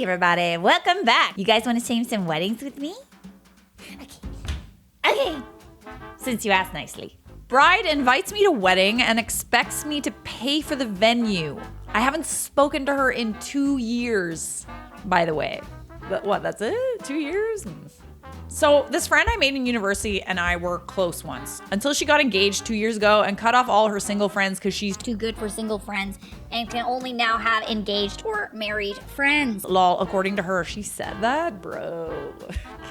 everybody. Welcome back. You guys want to sing some weddings with me? Okay. Since you asked nicely. Bride invites me to wedding and expects me to pay for the venue. I haven't spoken to her in 2 years, by the way. But what, that's it? 2 years? So this friend I made in university and I were close once until she got engaged 2 years ago and cut off all her single friends because she's too good for single friends and can only now have engaged or married friends. Lol, according to her, she said that? Bro.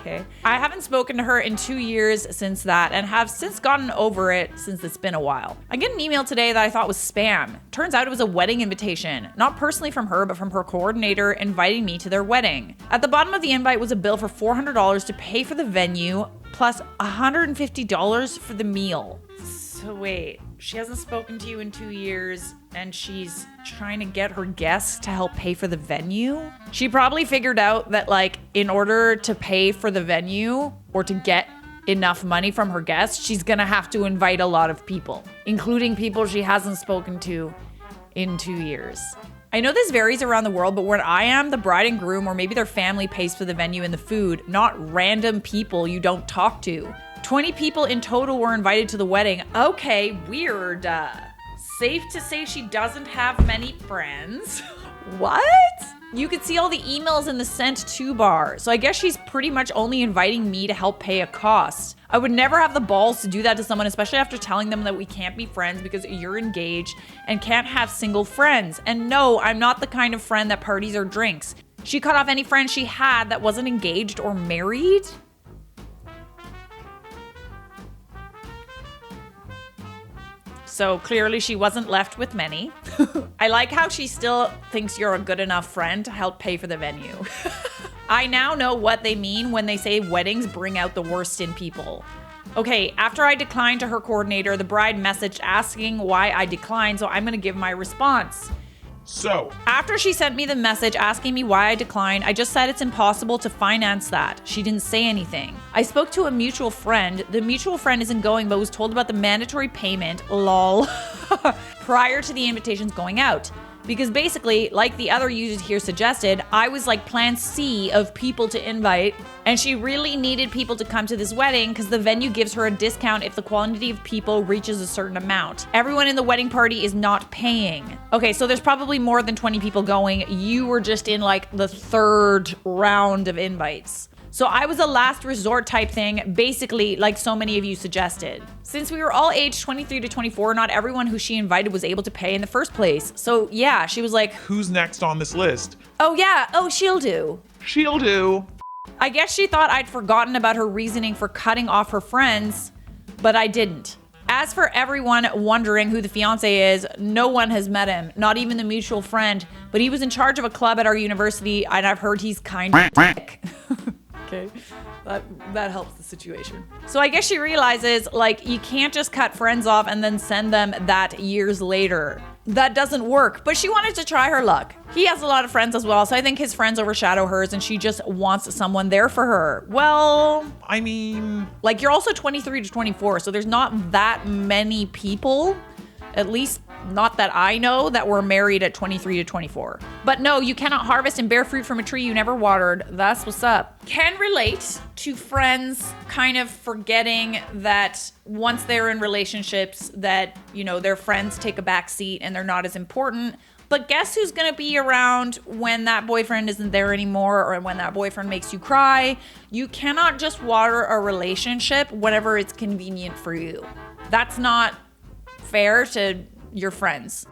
Okay. I haven't spoken to her in 2 years since that and have since gotten over it since it's been a while. I get an email today that I thought was spam. Turns out it was a wedding invitation. Not personally from her, but from her coordinator inviting me to their wedding. At the bottom of the invite was a bill for $400 to pay for the venue plus $150 for the meal. So wait, she hasn't spoken to you in 2 years and she's trying to get her guests to help pay for the venue? She probably figured out that like in order to pay for the venue or to get enough money from her guests, she's gonna have to invite a lot of people, including people she hasn't spoken to in 2 years. I know this varies around the world, but where I am, the bride and groom or maybe their family pays for the venue and the food, not random people you don't talk to. 20 people in total were invited to the wedding. Okay, weird. Safe to say she doesn't have many friends. What? You could see all the emails in the sent to bar. So I guess she's pretty much only inviting me to help pay a cost. I would never have the balls to do that to someone, especially after telling them that we can't be friends because you're engaged and can't have single friends. And no, I'm not the kind of friend that parties or drinks. She cut off any friend she had that wasn't engaged or married. So clearly she wasn't left with many. I like how she still thinks you're a good enough friend to help pay for the venue. I now know what they mean when they say weddings bring out the worst in people. Okay, after I declined to her coordinator, the bride messaged asking why I declined, so I'm gonna give my response. So, after she sent me the message asking me why I declined, I just said it's impossible to finance that. She didn't say anything. I spoke to a mutual friend. The mutual friend isn't going, but was told about the mandatory payment, lol, prior to the invitations going out. Because basically, like the other users here suggested, I was like plan C of people to invite, and she really needed people to come to this wedding because the venue gives her a discount if the quantity of people reaches a certain amount. Everyone in the wedding party is not paying. Okay, so there's probably more than 20 people going. You were just in like the third round of invites. So I was a last resort type thing, basically like so many of you suggested. Since we were all aged 23 to 24, not everyone who she invited was able to pay in the first place. So yeah, she was like, who's next on this list? oh yeah, oh she'll do. She'll do. I guess she thought I'd forgotten about her reasoning for cutting off her friends, but I didn't. As for everyone wondering who the fiance is, no one has met him, not even the mutual friend, but he was in charge of a club at our university and I've heard he's kind of sick. Okay, that helps the situation. So I guess she realizes, like, you can't just cut friends off and then send them that years later. That doesn't work, but she wanted to try her luck. He has a lot of friends as well, so I think his friends overshadow hers and she just wants someone there for her. Well, I mean, like, you're also 23 to 24, so there's not that many people, at least not that I know, that were married at 23 to 24. But no, you cannot harvest and bear fruit from a tree you never watered. That's what's up. Can relate to friends kind of forgetting that once they're in relationships that, you know, their friends take a back seat and they're not as important. But guess who's gonna be around when that boyfriend isn't there anymore or when that boyfriend makes you cry? You cannot just water a relationship whenever it's convenient for you. That's not fair to your friends.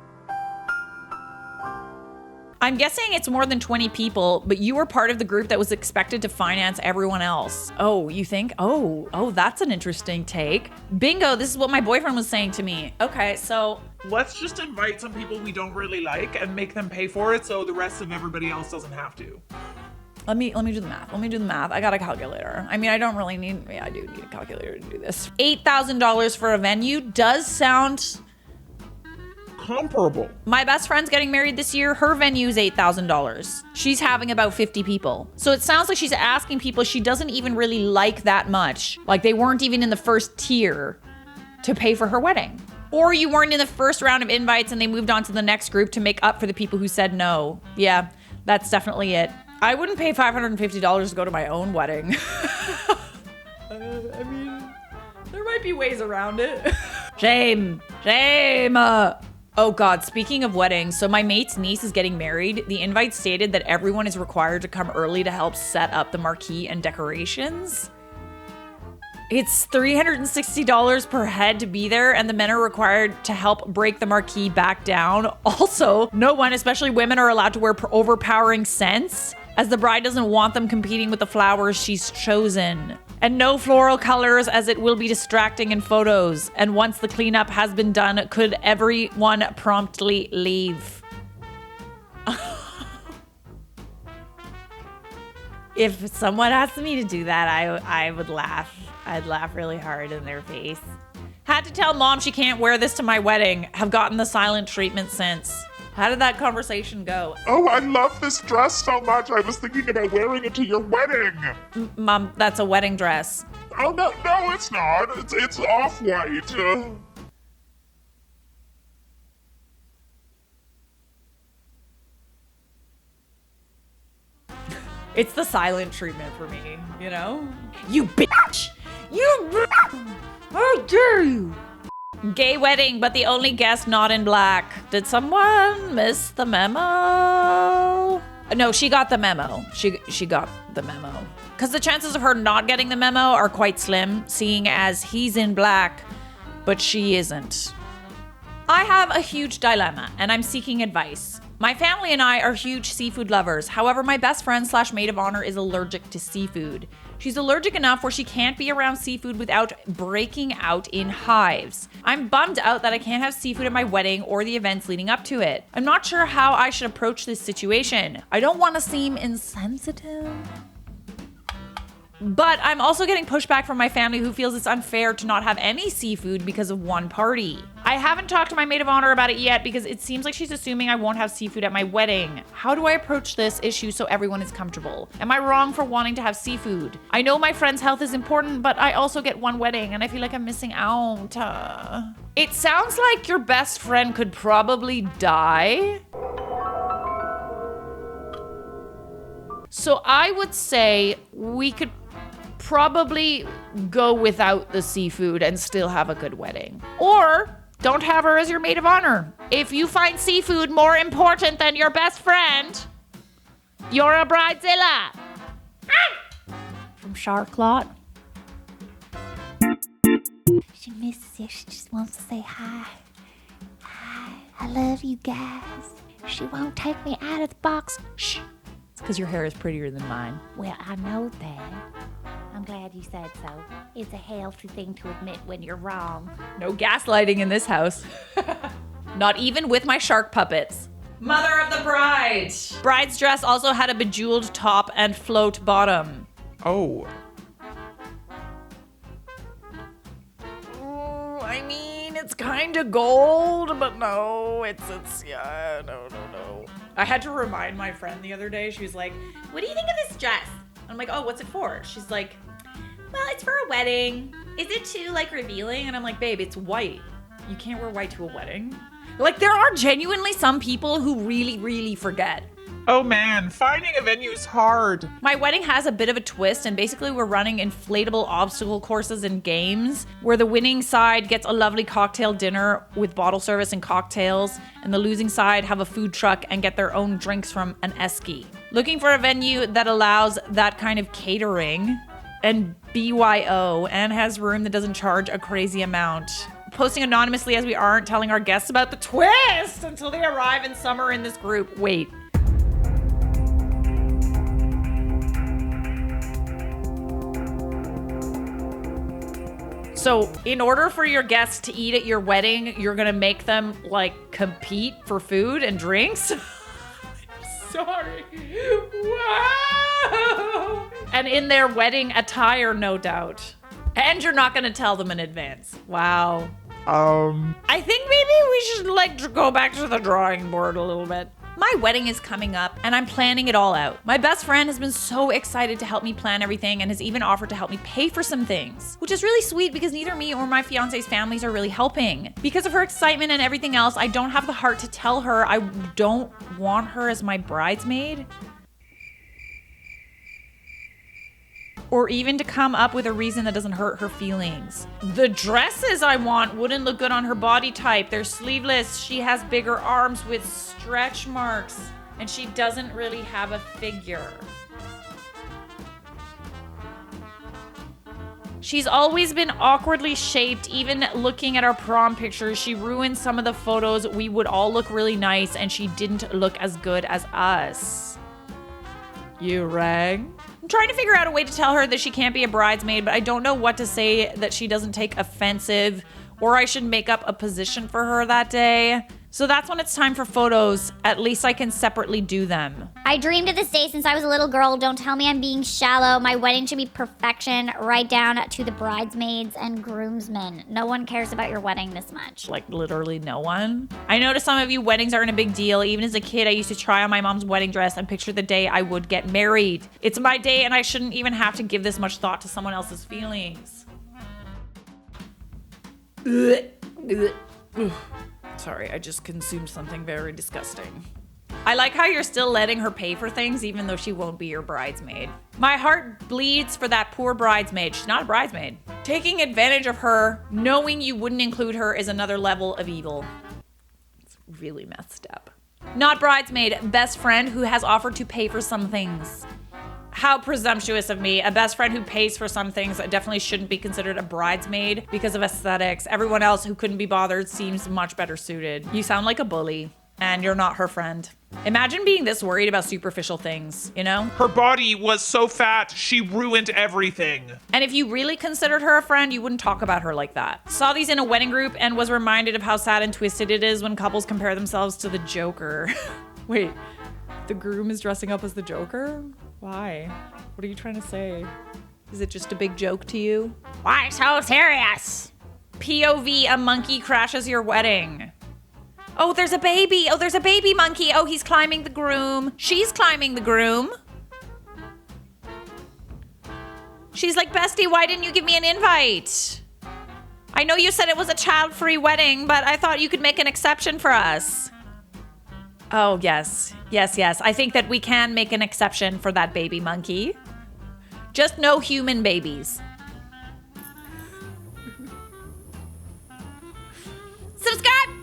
I'm guessing it's more than 20 people, but you were part of the group that was expected to finance everyone else. Oh, you think? Oh, that's an interesting take. Bingo, this is what my boyfriend was saying to me. Okay, so let's just invite some people we don't really like and make them pay for it so the rest of everybody else doesn't have to. Let me do the math. I got a calculator. I mean, I don't really need, I do need a calculator to do this. $8,000 for a venue does sound comparable. My best friend's getting married this year. Her venue is $8,000. She's having about 50 people. So it sounds like she's asking people she doesn't even really like that much. Like they weren't even in the first tier to pay for her wedding. Or you weren't in the first round of invites and they moved on to the next group to make up for the people who said no. Yeah, that's definitely it. I wouldn't pay $550 to go to my own wedding. I mean, there might be ways around it. Shame. Oh God, speaking of weddings, so my mate's niece is getting married. The invite stated that everyone is required to come early to help set up the marquee and decorations. It's $360 per head to be there, and the men are required to help break the marquee back down. Also, no one, especially women, are allowed to wear overpowering scents, as the bride doesn't want them competing with the flowers she's chosen. And no floral colors, as it will be distracting in photos. And once the cleanup has been done, could everyone promptly leave? If someone asked me to do that, I would laugh. I'd laugh really hard in their face. Had to tell mom she can't wear this to my wedding. Have gotten the silent treatment since. How did that conversation go? Oh, I love this dress so much. I was thinking about wearing it to your wedding. Mom, that's a wedding dress. Oh, no, it's not. It's off-white. It's the silent treatment for me, you know? You bitch! You bitch! How dare you! Gay wedding, but the only guest not in black. Did someone miss the memo? No, she got the memo. She got the memo. Because the chances of her not getting the memo are quite slim, seeing as he's in black, but she isn't. I have a huge dilemma, and I'm seeking advice. My family and I are huge seafood lovers. However, my best friend / maid of honor is allergic to seafood. She's allergic enough where she can't be around seafood without breaking out in hives. I'm bummed out that I can't have seafood at my wedding or the events leading up to it. I'm not sure how I should approach this situation. I don't want to seem insensitive, but I'm also getting pushback from my family who feels it's unfair to not have any seafood because of one party. I haven't talked to my maid of honor about it yet because it seems like she's assuming I won't have seafood at my wedding. How do I approach this issue so everyone is comfortable? Am I wrong for wanting to have seafood? I know my friend's health is important, but I also get one wedding and I feel like I'm missing out. It sounds like your best friend could probably die. So I would say we could probably go without the seafood and still have a good wedding. Or don't have her as your maid of honor. If you find seafood more important than your best friend, you're a bridezilla. From Sharklot. She misses you. She just wants to say hi. Hi. I love you guys. She won't take me out of the box. Shh. It's because your hair is prettier than mine. Well, I know that. I'm glad you said so. It's a healthy thing to admit when you're wrong. No gaslighting in this house. Not even with my shark puppets. Mother of the bride. Bride's dress also had a bejeweled top and float bottom. Oh. I mean, it's kind of gold, but no, it's no. I had to remind my friend the other day. She was like, "What do you think of this dress?" I'm like, "Oh, what's it for?" She's like, "Well, it's for a wedding. Is it too, revealing?" And I'm like, "Babe, it's white. You can't wear white to a wedding." Like, there are genuinely some people who really, really forget. Oh man, finding a venue is hard. My wedding has a bit of a twist, and basically we're running inflatable obstacle courses and games where the winning side gets a lovely cocktail dinner with bottle service and cocktails, and the losing side have a food truck and get their own drinks from an esky. Looking for a venue that allows that kind of catering and BYO and has room that doesn't charge a crazy amount. Posting anonymously as we aren't telling our guests about the twist until they arrive in summer in this group. Wait. So in order for your guests to eat at your wedding, you're gonna make them compete for food and drinks? Sorry. Wow. And in their wedding attire, no doubt. And you're not gonna tell them in advance. Wow. I think maybe we should go back to the drawing board a little bit. My wedding is coming up and I'm planning it all out. My best friend has been so excited to help me plan everything and has even offered to help me pay for some things, which is really sweet because neither me or my fiance's families are really helping. Because of her excitement and everything else, I don't have the heart to tell her I don't want her as my bridesmaid. or even to come up with a reason that doesn't hurt her feelings. The dresses I want wouldn't look good on her body type. They're sleeveless. She has bigger arms with stretch marks, and she doesn't really have a figure. She's always been awkwardly shaped. Even looking at our prom pictures, she ruined some of the photos. We would all look really nice, and she didn't look as good as us. You rang? I'm trying to figure out a way to tell her that she can't be a bridesmaid, but I don't know what to say that she doesn't take offensive, or I should make up a position for her that day. So that's when it's time for photos. At least I can separately do them. I dreamed of this day since I was a little girl. Don't tell me I'm being shallow. My wedding should be perfection, right down to the bridesmaids and groomsmen. No one cares about your wedding this much. Like literally no one. I know to some of you weddings aren't a big deal. Even as a kid, I used to try on my mom's wedding dress and picture the day I would get married. It's my day and I shouldn't even have to give this much thought to someone else's feelings. Sorry, I just consumed something very disgusting. I like how you're still letting her pay for things even though she won't be your bridesmaid. My heart bleeds for that poor bridesmaid. She's not a bridesmaid. Taking advantage of her, knowing you wouldn't include her, is another level of evil. It's really messed up. Not bridesmaid, best friend who has offered to pay for some things. How presumptuous of me. A best friend who pays for some things definitely shouldn't be considered a bridesmaid because of aesthetics. Everyone else who couldn't be bothered seems much better suited. You sound like a bully, and you're not her friend. Imagine being this worried about superficial things, you know? Her body was so fat, she ruined everything. And if you really considered her a friend, you wouldn't talk about her like that. Saw these in a wedding group and was reminded of how sad and twisted it is when couples compare themselves to the Joker. Wait, the groom is dressing up as the Joker? Why? What are you trying to say? Is it just a big joke to you? Why so serious? POV, a monkey crashes your wedding. Oh, there's a baby. Oh, there's a baby monkey. Oh, he's climbing the groom. She's climbing the groom. She's like, bestie, why didn't you give me an invite? I know you said it was a child-free wedding, but I thought you could make an exception for us. Oh, yes. Yes. I think that we can make an exception for that baby monkey. Just no human babies.